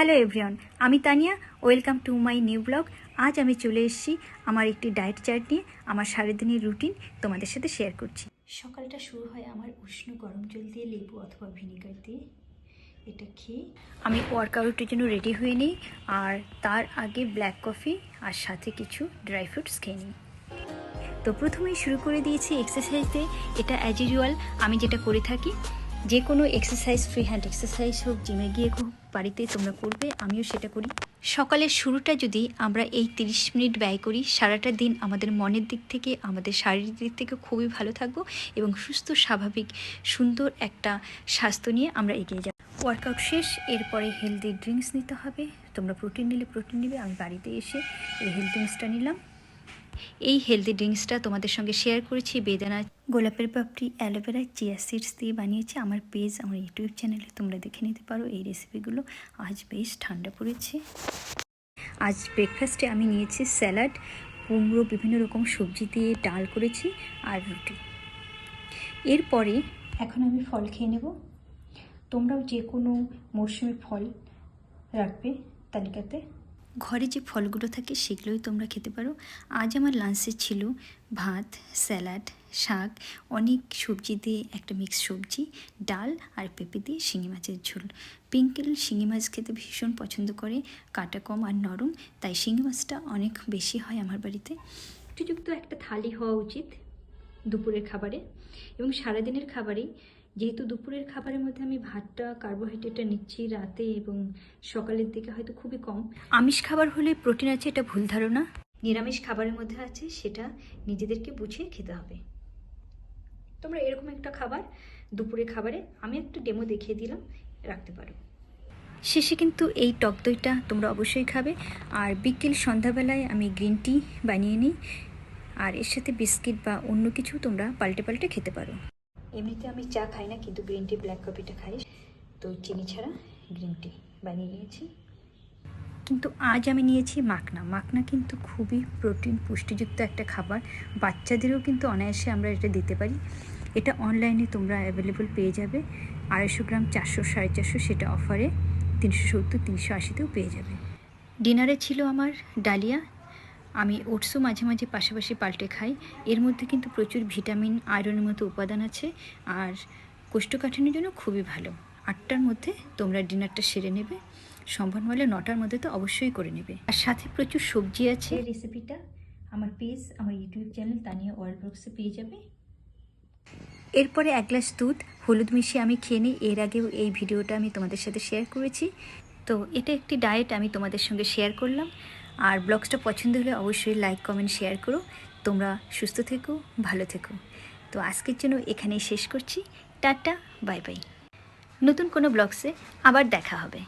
Hello everyone, আমি Tania. Welcome to my new blog. আজ আমি চলে এসেছি আমার একটি ডায়েট চার্ট নিয়ে। আমার সারাদিনের রুটিন তোমাদের সাথে শেয়ার করছি। সকালটা শুরু হয় আমার উষ্ণ গরম জল দিয়ে, লেবু অথবা ভিনেগার দিয়ে। এটা খেয়ে আমি ওয়ার্কআউটের জন্য রেডি হয়ে নিই, আর তার আগে ব্ল্যাক কফি আর সাথে কিছু ড্রাই ফ্রুটস খেয়ে নিই। তো প্রথমেই শুরু করে দিয়েছি এক্সারসাইজ দিয়ে। এটা অ্যাজ ইউজুয়াল আমি যেটা করে থাকি, যে কোনো এক্সারসাইজ, ফ্রি হ্যান্ড এক্সারসাইজ হোক, জিমে গিয়ে হোক, বাড়িতে তোমরা করবে, আমিও সেটা করি। সকালের শুরুটা যদি আমরা এই 30 মিনিট ব্যয় করি, সারাটা দিন আমাদের মনের দিক থেকে, আমাদের শারীরিক দিক থেকে খুবই ভালো থাকবো এবং সুস্থ, স্বাভাবিক, সুন্দর একটা স্বাস্থ্য নিয়ে আমরা এগিয়ে যাব। ওয়ার্কআউট শেষ, এরপরে হেলদি ড্রিঙ্কস নিতে হবে। তোমরা প্রোটিন নিলে প্রোটিন নিবে, আমি বাড়িতে এসে এই হেলথ ড্রিঙ্কসটা নিলাম। এই হেলদি ড্রিঙ্কসটা তোমাদের সঙ্গে শেয়ার করেছি বেদানা, গোলাপের পাপড়ি, অ্যালোভেরা, চিয়া সিডস দিয়ে বানিয়েছি। আমার পেজ, আমার ইউটিউব চ্যানেলে তোমরা দেখে নিতে পারো এই রেসিপিগুলো। আজ বেশ ঠান্ডা পড়েছে। আজ ব্রেকফাস্টে আমি নিয়েছি স্যালাড, কুমড়ো, বিভিন্ন রকম সবজি দিয়ে ডাল করেছি, আর রুটি। এরপরে এখন আমি ফল খেয়ে নেব। তোমরাও যে কোনো মৌসুমি ফল রাখবে তালিকাতে। ঘরে যে ফলগুলো থাকে সেগুলোই তোমরা খেতে পারো। আজ আমার লাঞ্চে ছিল ভাত, স্যালাড, শাক, অনেক সবজি দিয়ে একটা মিক্স সবজি, ডাল আর পেঁপে দিয়ে শিঙি মাছের ঝোল। পিঙ্কেল শিঙি মাছ খেতে ভীষণ পছন্দ করে, কাটা কম আর নরম, তাই শিঙি মাছটা অনেক বেশি হয় আমার বাড়িতে। উপযুক্ত একটা থালি হওয়া উচিত দুপুরের খাবারে, এবং সারাদিনের খাবারেই। যেহেতু দুপুরের খাবারের মধ্যে আমি ভাতটা, কার্বোহাইড্রেটটা নিচ্ছি রাতে এবং সকালের দিকে হয়তো খুবই কম। আমিষ খাবার হলে প্রোটিন আছে, এটা ভুল ধারণা। নিরামিষ খাবারের মধ্যে আছে, সেটা নিজেদেরকে বুঝে খেতে হবে। তোমরা এরকম একটা খাবার দুপুরের খাবারে, আমি একটা ডেমো দেখিয়ে দিলাম, রাখতে পারো। শেষে কিন্তু এই টক দইটা তোমরা অবশ্যই খাবে। আর বিকেল সন্ধ্যাবেলায় আমি গ্রিন টি বানিয়ে নিই, আর এর সাথে বিস্কিট বা অন্য কিছু তোমরা পাল্টে পাল্টে খেতে পারো। এমনিতে আমি চা খাই না, কিন্তু গ্রিন টি, ব্ল্যাক কফিটা খাই। তো চিনি ছাড়া গ্রিন টি বানিয়ে নিয়েছি। কিন্তু আজ আমি নিয়েছি মাখনা। মাখনা কিন্তু খুবই প্রোটিন পুষ্টিযুক্ত একটা খাবার, বাচ্চাদেরও কিন্তু অনায়াসে আমরা এটা দিতে পারি। এটা অনলাইনে তোমরা অ্যাভেলেবল পেয়ে যাবে। 250 গ্রাম 400, 450, সেটা অফারে 370, 380তেও পেয়ে যাবে। ডিনারে ছিল আমার ডালিয়া। আমি ওটসও মাঝে মাঝে পাশাপাশি পাল্টে খাই। এর মধ্যে কিন্তু প্রচুর ভিটামিন, আয়রনের মতো উপাদান আছে, আর কোষ্ঠকাঠিন্যের জন্য খুবই ভালো। 8টার মধ্যে তোমরা ডিনারটা সেরে নেবে, সম্ভব হলে 9টার মধ্যে তো অবশ্যই করে নেবে। আর সাথে প্রচুর সবজি আছে। এই রেসিপিটা আমার পেজ, আমার ইউটিউব চ্যানেল তানিয়া ওয়ার্ল্ড ব্লগসে পেয়ে যাবে। এরপরে 1 গ্লাস দুধ, হলুদ মিশিয়ে আমি খেয়ে নিই। এর আগেও এই ভিডিওটা আমি তোমাদের সাথে শেয়ার করেছি। তো এটা একটি ডায়েট আমি তোমাদের সঙ্গে শেয়ার করলাম। আর ব্লগসটা পছন্দ হলে অবশ্যই লাইক, কমেন্ট, শেয়ার করো। তোমরা সুস্থ থেকো, ভালো থেকো। তো আজকের জন্য এখানেই শেষ করছি। Tata, bye bye. নতুন কোনো ব্লগসে আবার দেখা হবে।